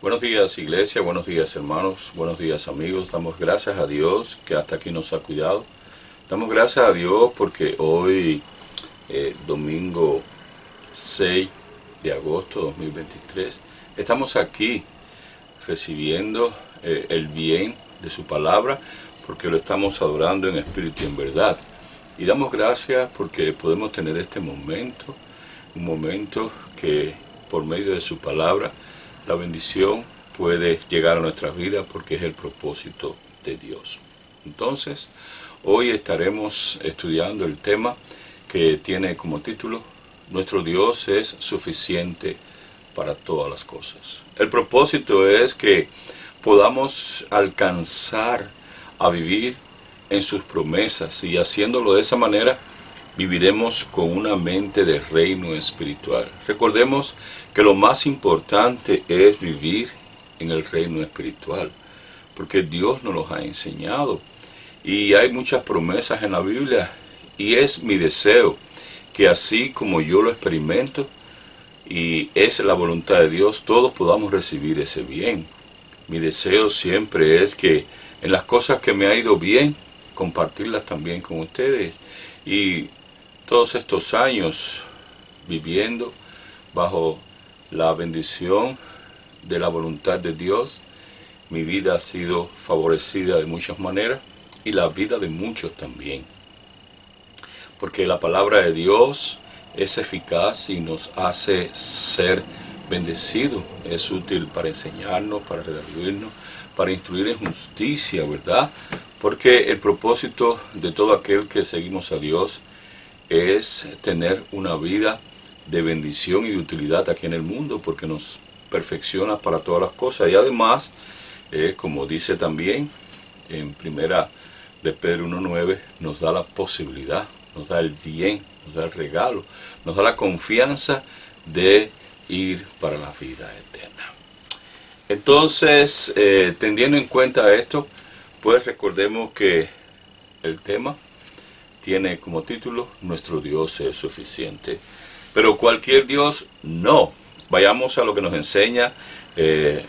Buenos días, iglesia, buenos días, hermanos, buenos días, amigos. Damos gracias a Dios que hasta aquí nos ha cuidado. Damos gracias a Dios porque hoy, domingo 6 de agosto de 2023, estamos aquí recibiendo el bien de su palabra, porque lo estamos adorando en espíritu y en verdad. Y damos gracias porque podemos tener este momento, un momento que por medio de su palabra, la bendición puede llegar a nuestras vidas porque es el propósito de Dios. Entonces, hoy estaremos estudiando el tema que tiene como título: Nuestro Dios es suficiente para todas las cosas. El propósito es que podamos alcanzar a vivir en sus promesas, y haciéndolo de esa manera viviremos con una mente de reino espiritual. Recordemos que lo más importante es vivir en el reino espiritual, porque Dios nos los ha enseñado. Y hay muchas promesas en la Biblia, y es mi deseo que así como yo lo experimento, y es la voluntad de Dios, todos podamos recibir ese bien. Mi deseo siempre es que en las cosas que me ha ido bien, compartirlas también con ustedes. Y todos estos años viviendo bajo la bendición de la voluntad de Dios, mi vida ha sido favorecida de muchas maneras, y la vida de muchos también. Porque la palabra de Dios es eficaz y nos hace ser bendecidos. Es útil para enseñarnos, para redarguirnos, para instruir en justicia, ¿verdad? Porque el propósito de todo aquel que seguimos a Dios es tener una vida de bendición y de utilidad aquí en el mundo, porque nos perfecciona para todas las cosas. Y además, como dice también en primera de Pedro 1:9, nos da la posibilidad, nos da el bien, nos da el regalo, nos da la confianza de ir para la vida eterna. Entonces, teniendo en cuenta esto, pues recordemos que el tema tiene como título: Nuestro Dios es suficiente. Pero cualquier Dios no. Vayamos a lo que nos enseña el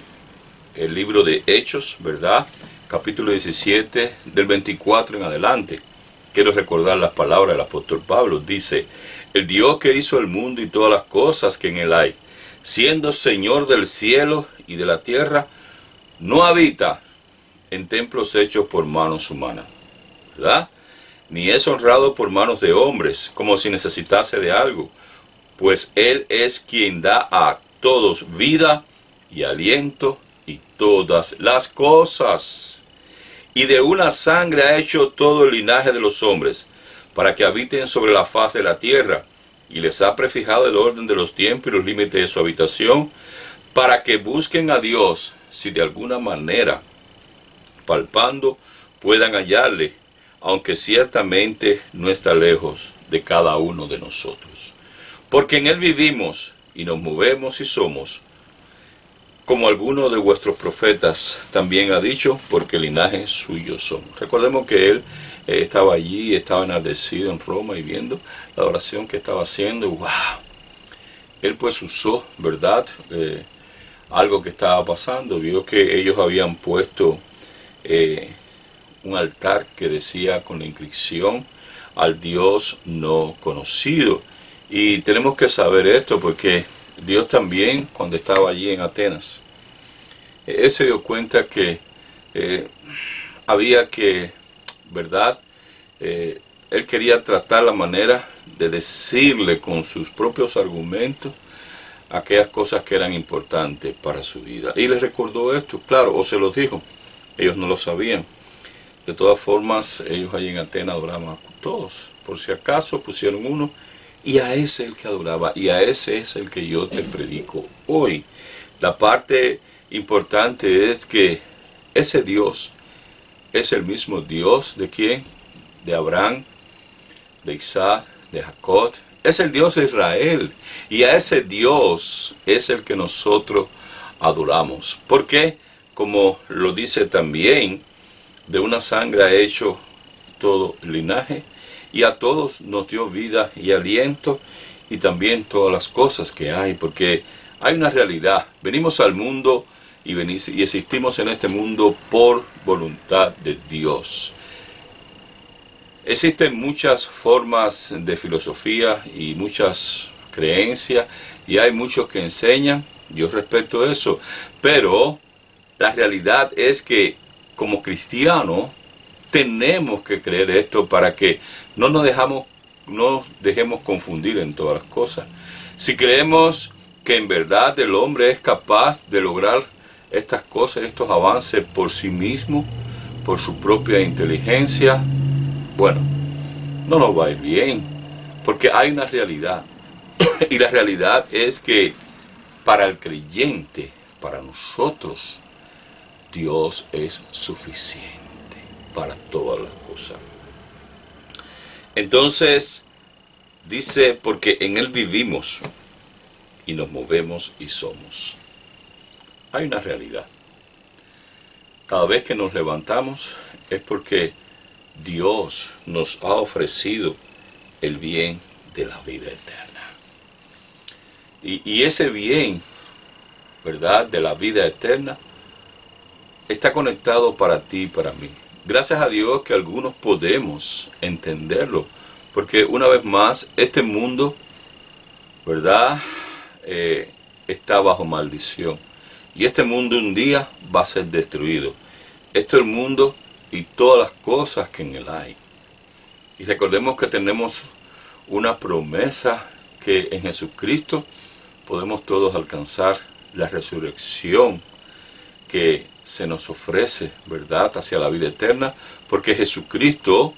libro de Hechos, ¿verdad? Capítulo 17, del 24 en adelante. Quiero recordar las palabras del apóstol Pablo. Dice: el Dios que hizo el mundo y todas las cosas que en él hay, siendo Señor del cielo y de la tierra, no habita en templos hechos por manos humanas, ¿verdad? Ni es honrado por manos de hombres, como si necesitase de algo, pues Él es quien da a todos vida y aliento y todas las cosas. Y de una sangre ha hecho todo el linaje de los hombres, para que habiten sobre la faz de la tierra, y les ha prefijado el orden de los tiempos y los límites de su habitación, para que busquen a Dios, si de alguna manera, palpando, puedan hallarle, aunque ciertamente no está lejos de cada uno de nosotros. Porque en Él vivimos y nos movemos y somos, como alguno de vuestros profetas también ha dicho, porque linaje suyo somos. Recordemos que Él estaba allí, estaba enardecido en Roma y viendo la oración que estaba haciendo. ¡Wow! Él pues usó, ¿verdad? Algo que estaba pasando. Vio que ellos habían puesto un altar que decía con la inscripción: al Dios no conocido. Y tenemos que saber esto porque Dios también, cuando estaba allí en Atenas, Él se dio cuenta que había que, ¿verdad? Él quería tratar la manera de decirle con sus propios argumentos aquellas cosas que eran importantes para su vida. Y les recordó esto, claro, o se los dijo. Ellos no lo sabían. De todas formas, ellos allí en Atenas adoraban a todos. Por si acaso pusieron uno, y a ese es el que adoraba, y a ese es el que yo te predico hoy. La parte importante es que ese Dios es el mismo Dios de ¿quién? De Abraham, de Isaac, de Jacob. Es el Dios de Israel, y a ese Dios es el que nosotros adoramos. Porque, como lo dice también, de una sangre ha hecho todo el linaje, y a todos nos dio vida y aliento, y también todas las cosas que hay, porque hay una realidad. Venimos al mundo y existimos en este mundo por voluntad de Dios. Existen muchas formas de filosofía y muchas creencias, y hay muchos que enseñan, yo respeto eso, pero la realidad es que como cristianos tenemos que creer esto para que no nos dejemos confundir en todas las cosas. Si creemos que en verdad el hombre es capaz de lograr estas cosas, estos avances por sí mismo, por su propia inteligencia, bueno, no nos va a ir bien, porque hay una realidad. Y la realidad es que para el creyente, para nosotros, Dios es suficiente para todas las cosas. Entonces, dice, porque en Él vivimos y nos movemos y somos. Hay una realidad. Cada vez que nos levantamos es porque Dios nos ha ofrecido el bien de la vida eterna. Y ese bien, ¿verdad?, de la vida eterna, está conectado para ti y para mí. Gracias a Dios que algunos podemos entenderlo, porque una vez más, este mundo, ¿verdad?, está bajo maldición. Y este mundo un día va a ser destruido. Esto es el mundo y todas las cosas que en él hay. Y recordemos que tenemos una promesa que en Jesucristo podemos todos alcanzar la resurrección que se nos ofrece, ¿verdad?, hacia la vida eterna, porque Jesucristo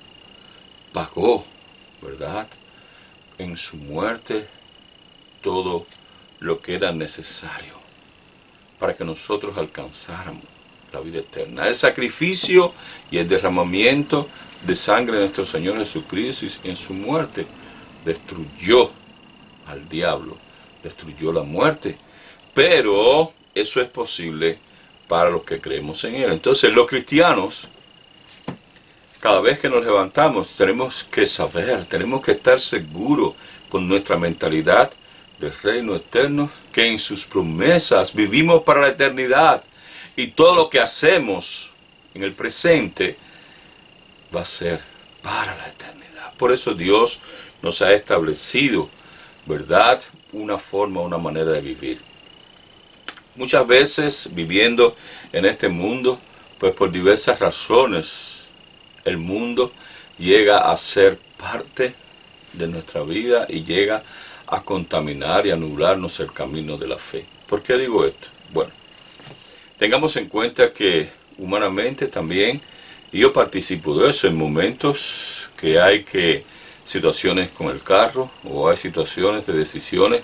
pagó, ¿verdad?, en su muerte todo lo que era necesario para que nosotros alcanzáramos la vida eterna. El sacrificio y el derramamiento de sangre de nuestro Señor Jesucristo en su muerte destruyó al diablo, destruyó la muerte, pero eso es posible para los que creemos en Él. Entonces los cristianos, cada vez que nos levantamos, tenemos que saber, tenemos que estar seguros con nuestra mentalidad del reino eterno, que en sus promesas vivimos para la eternidad, y todo lo que hacemos en el presente va a ser para la eternidad. Por eso Dios nos ha establecido, ¿verdad?, una forma, una manera de vivir. Muchas veces viviendo en este mundo, pues por diversas razones, el mundo llega a ser parte de nuestra vida y llega a contaminar y a nublarnos el camino de la fe. ¿Por qué digo esto? Bueno, tengamos en cuenta que humanamente también, y yo participo de eso en momentos que hay situaciones con el carro, o hay situaciones de decisiones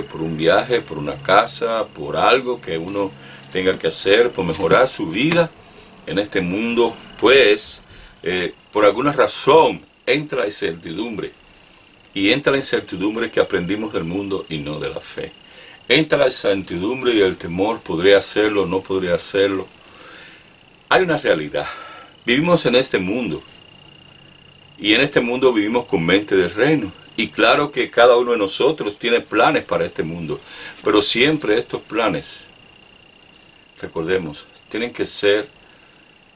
por un viaje, por una casa, por algo que uno tenga que hacer, por mejorar su vida en este mundo, pues por alguna razón entra la incertidumbre. Y entra la incertidumbre que aprendimos del mundo y no de la fe. Entra la incertidumbre y el temor, ¿podría hacerlo, no podría hacerlo? Hay una realidad. Vivimos en este mundo. Y en este mundo vivimos con mente de reino. Y claro que cada uno de nosotros tiene planes para este mundo. Pero siempre estos planes, recordemos, tienen que ser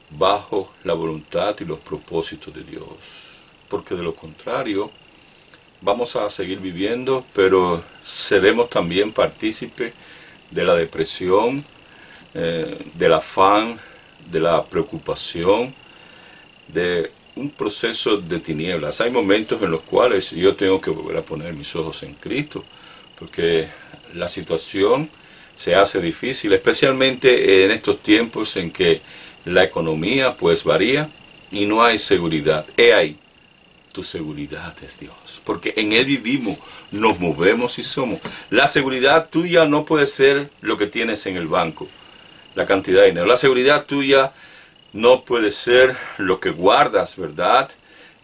bajo la voluntad y los propósitos de Dios. Porque de lo contrario, vamos a seguir viviendo, pero seremos también partícipes de la depresión, del afán, de la preocupación, de un proceso de tinieblas. Hay momentos en los cuales yo tengo que volver a poner mis ojos en Cristo, porque la situación se hace difícil, especialmente en estos tiempos en que la economía pues varía y no hay seguridad. He ahí, tu seguridad es Dios, porque en Él vivimos, nos movemos y somos. La seguridad tuya no puede ser lo que tienes en el banco, la cantidad de dinero. La seguridad tuya no puede ser lo que guardas, ¿verdad?,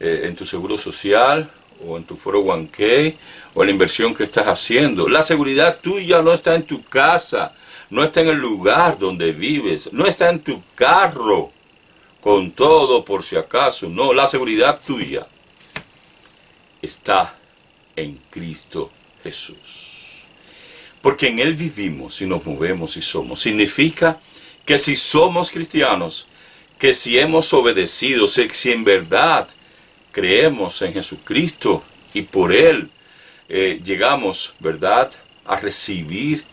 en tu seguro social o en tu 401k o en la inversión que estás haciendo. La seguridad tuya no está en tu casa, no está en el lugar donde vives, no está en tu carro con todo por si acaso. No, la seguridad tuya está en Cristo Jesús. porque en Él vivimos y nos movemos y somos. Significa que si somos cristianos, que si hemos obedecido, si en verdad creemos en Jesucristo y por Él llegamos, ¿verdad?, a recibir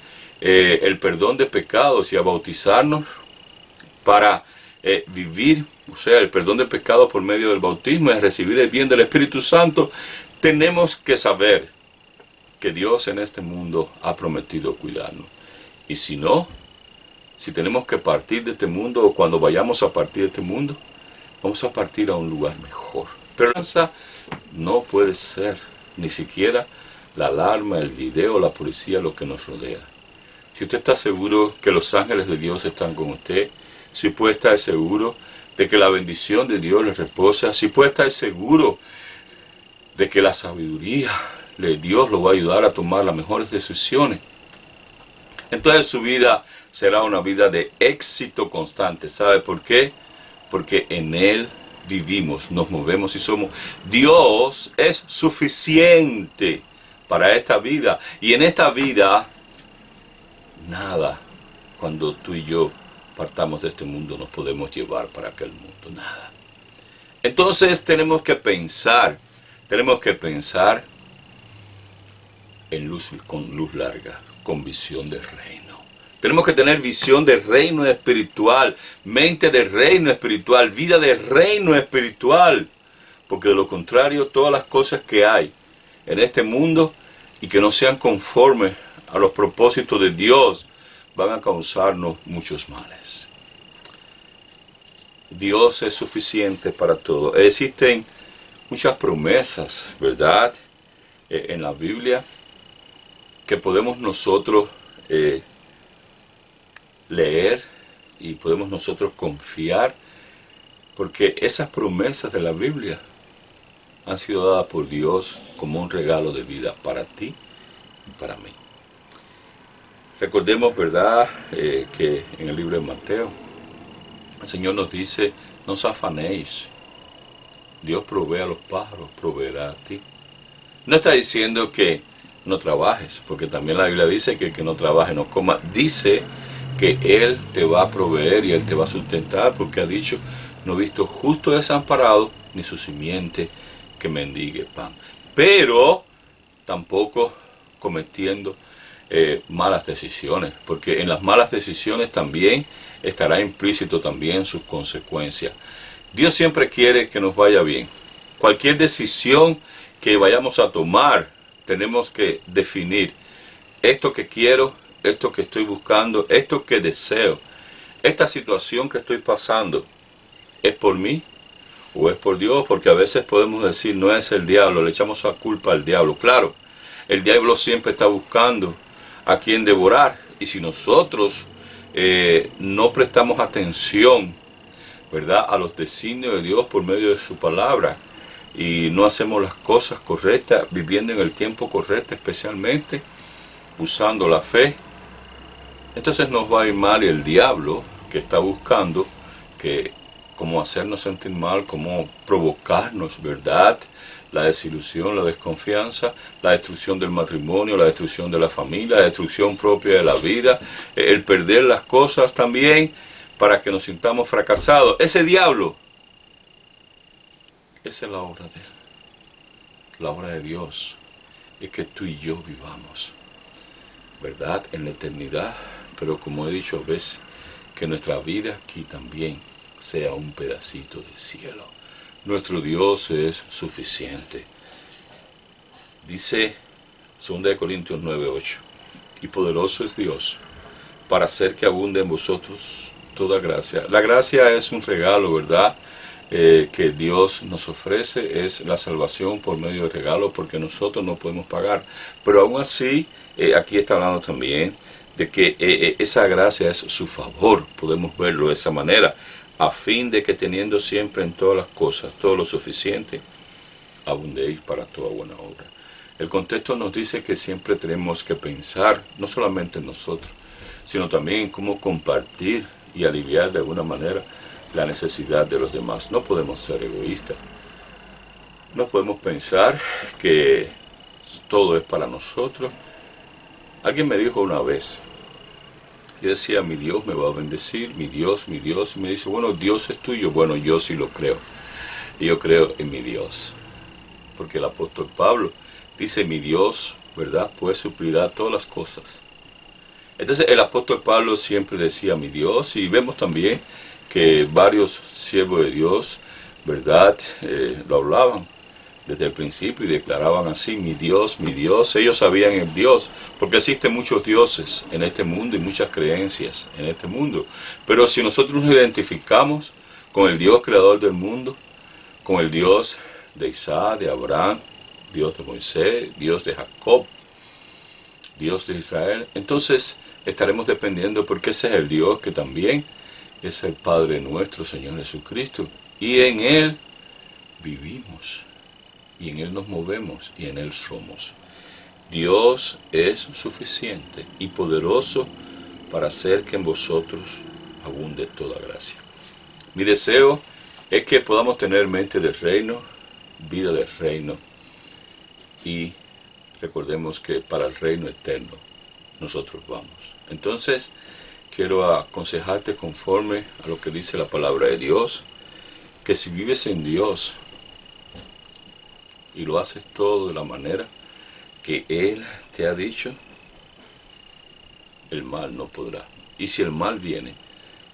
el perdón de pecados y a bautizarnos para vivir, o sea, el perdón de pecados por medio del bautismo y a recibir el bien del Espíritu Santo, tenemos que saber que Dios en este mundo ha prometido cuidarnos. Y si no, si tenemos que partir de este mundo o cuando vayamos a partir de este mundo, vamos a partir a un lugar mejor. Pero esa no puede ser ni siquiera la alarma, el video, la policía, lo que nos rodea. Si usted está seguro que los ángeles de Dios están con usted, si puede estar seguro de que la bendición de Dios le reposa, si puede estar seguro de que la sabiduría de Dios lo va a ayudar a tomar las mejores decisiones, entonces su vida será una vida de éxito constante. ¿Sabe por qué? Porque en Él vivimos, nos movemos y somos. Dios es suficiente para esta vida. Y en esta vida, nada, cuando tú y yo partamos de este mundo, nos podemos llevar para aquel mundo. Nada. Entonces tenemos que pensar en luz, con luz larga, con visión de reino. Tenemos que tener visión de reino espiritual, mente de reino espiritual, vida de reino espiritual. Porque de lo contrario, todas las cosas que hay en este mundo y que no sean conformes a los propósitos de Dios, van a causarnos muchos males. Dios es suficiente para todo. Existen muchas promesas, ¿verdad?, en la Biblia, que podemos nosotros leer y podemos nosotros confiar, porque esas promesas de la Biblia han sido dadas por Dios como un regalo de vida para ti y para mí. Recordemos, ¿verdad?, que en el libro de Mateo el Señor nos dice: no os afanéis, Dios provee a los pájaros, proveerá a ti. No está diciendo que no trabajes, porque también la Biblia dice que el que no trabaje no coma. Dice que Él te va a proveer y Él te va a sustentar, porque ha dicho: no he visto justo desamparado, ni su simiente que mendigue pan. Pero tampoco cometiendo malas decisiones, porque en las malas decisiones también estará implícito también sus consecuencias. Dios siempre quiere que nos vaya bien. Cualquier decisión que vayamos a tomar, tenemos que definir esto que quiero, esto que estoy buscando, esto que deseo, esta situación que estoy pasando, ¿es por mí o es por Dios? Porque a veces podemos decir: no es el diablo, le echamos la culpa al diablo. Claro, el diablo siempre está buscando a quien devorar, y si nosotros no prestamos atención, ¿verdad?, a los designios de Dios por medio de su palabra, y no hacemos las cosas correctas, viviendo en el tiempo correcto, especialmente usando la fe, entonces nos va a ir mal. Y el diablo, que está buscando cómo hacernos sentir mal, cómo provocarnos, ¿verdad?, la desilusión, la desconfianza, la destrucción del matrimonio, la destrucción de la familia, la destrucción propia de la vida, el perder las cosas también, para que nos sintamos fracasados. Ese diablo, esa es la obra de él. La obra de Dios es que tú y yo vivamos, ¿verdad?, en la eternidad. Pero como he dicho a veces, que nuestra vida aquí también sea un pedacito de cielo. Nuestro Dios es suficiente. Dice 2 Corintios 9:8: y poderoso es Dios para hacer que abunde en vosotros toda gracia. La gracia es un regalo, ¿verdad?, que Dios nos ofrece. Es la salvación por medio de regalo, porque nosotros no podemos pagar. Pero aún así, aquí está hablando también de que esa gracia es su favor. Podemos verlo de esa manera: a fin de que, teniendo siempre en todas las cosas todo lo suficiente, abundéis para toda buena obra. El contexto nos dice que siempre tenemos que pensar no solamente en nosotros, sino también en cómo compartir y aliviar de alguna manera la necesidad de los demás. No podemos ser egoístas. No podemos pensar que todo es para nosotros Alguien me dijo una vez, yo decía, mi Dios me va a bendecir, mi Dios, y me dice, bueno, Dios es tuyo. Bueno, yo sí lo creo. Y yo creo en mi Dios. Porque el apóstol Pablo dice, mi Dios, ¿verdad? Pues suplirá todas las cosas. Entonces el apóstol Pablo siempre decía, mi Dios, y vemos también que varios siervos de Dios, ¿verdad? Lo hablaban desde el principio y declaraban así, mi Dios, ellos sabían el Dios, porque existen muchos dioses en este mundo y muchas creencias en este mundo, pero si nosotros nos identificamos con el Dios creador del mundo, con el Dios de Isaac, de Abraham, Dios de Moisés, Dios de Jacob, Dios de Israel, entonces estaremos dependiendo porque ese es el Dios que también es el Padre nuestro, Señor Jesucristo, y en Él vivimos. Y en Él nos movemos y en Él somos. Dios es suficiente y poderoso para hacer que en vosotros abunde toda gracia. Mi deseo es que podamos tener mente de reino, vida de reino, y recordemos que para el reino eterno nosotros vamos. Entonces, quiero aconsejarte conforme a lo que dice la palabra de Dios, que si vives en Dios, y lo haces todo de la manera que Él te ha dicho, el mal no podrá. Y si el mal viene,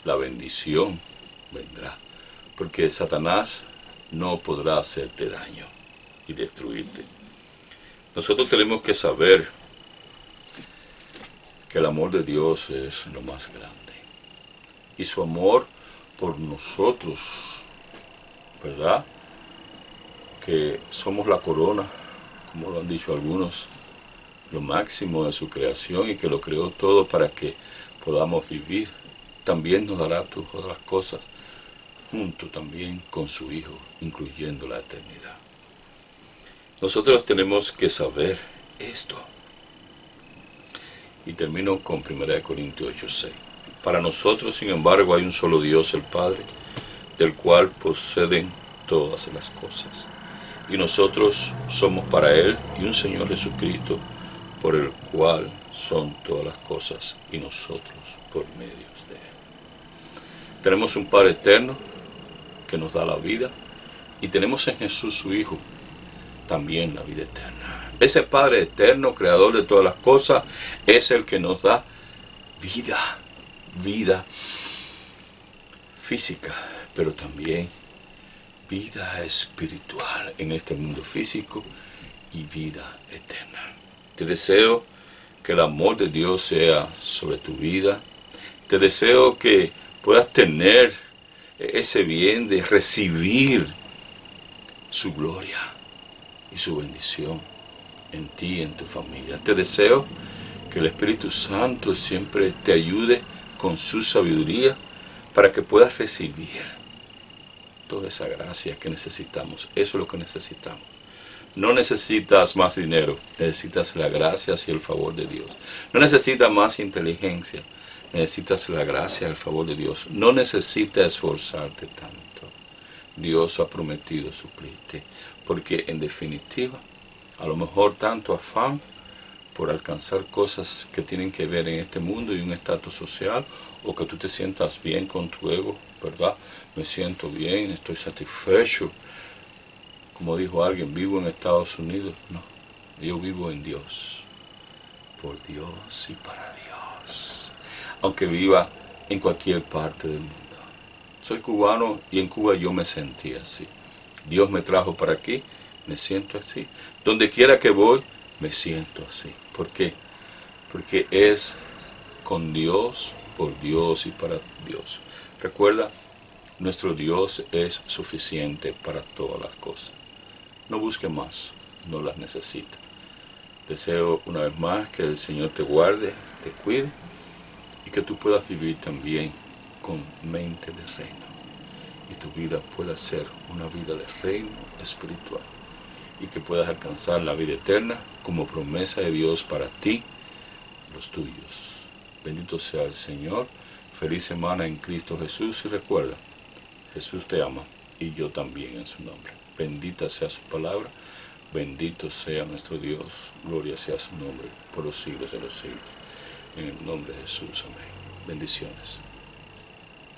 la bendición vendrá. Porque Satanás no podrá hacerte daño y destruirte. Nosotros tenemos que saber que el amor de Dios es lo más grande. Y su amor por nosotros, ¿verdad? Que somos la corona, como lo han dicho algunos, lo máximo de su creación y que lo creó todo para que podamos vivir. También nos dará todas las cosas, junto también con su Hijo, incluyendo la eternidad. Nosotros tenemos que saber esto. Y termino con 1 Corintios 8:6. Para nosotros, sin embargo, hay un solo Dios, el Padre, del cual proceden todas las cosas. Y nosotros somos para Él y un Señor Jesucristo, por el cual son todas las cosas y nosotros por medio de Él. Tenemos un Padre eterno que nos da la vida y tenemos en Jesús su Hijo también la vida eterna. Ese Padre eterno, creador de todas las cosas, es el que nos da vida física, pero también vida espiritual en este mundo físico y vida eterna. Te deseo que el amor de Dios sea sobre tu vida. Te deseo que puedas tener ese bien de recibir su gloria y su bendición en ti y en tu familia. Te deseo que el Espíritu Santo siempre te ayude con su sabiduría para que puedas recibir toda esa gracia que necesitamos. Eso es lo que necesitamos. No necesitas más dinero, necesitas la gracia y el favor de Dios. No necesitas más inteligencia, necesitas la gracia y el favor de Dios. No necesitas esforzarte tanto. Dios ha prometido suplirte, porque en definitiva, a lo mejor tanto afán por alcanzar cosas que tienen que ver en este mundo y un estatus social, o que tú te sientas bien con tu ego, ¿verdad? Me siento bien, estoy satisfecho. Como dijo alguien, vivo en Estados Unidos. No, yo vivo en Dios, por Dios y para Dios. Aunque viva en cualquier parte del mundo. Soy cubano y en Cuba yo me sentí así. Dios me trajo para aquí, me siento así. Donde quiera que voy, me siento así. ¿Por qué? Porque es con Dios, por Dios y para Dios. Recuerda, nuestro Dios es suficiente para todas las cosas. No busque más, no las necesita. Deseo una vez más que el Señor te guarde, te cuide y que tú puedas vivir también con mente de reino. Y tu vida pueda ser una vida de reino espiritual. Y que puedas alcanzar la vida eterna como promesa de Dios para ti, los tuyos. Bendito sea el Señor. Feliz semana en Cristo Jesús y recuerda, Jesús te ama y yo también en su nombre. Bendita sea su palabra. Bendito sea nuestro Dios, gloria sea su nombre por los siglos de los siglos. En el nombre de Jesús, amén. Bendiciones.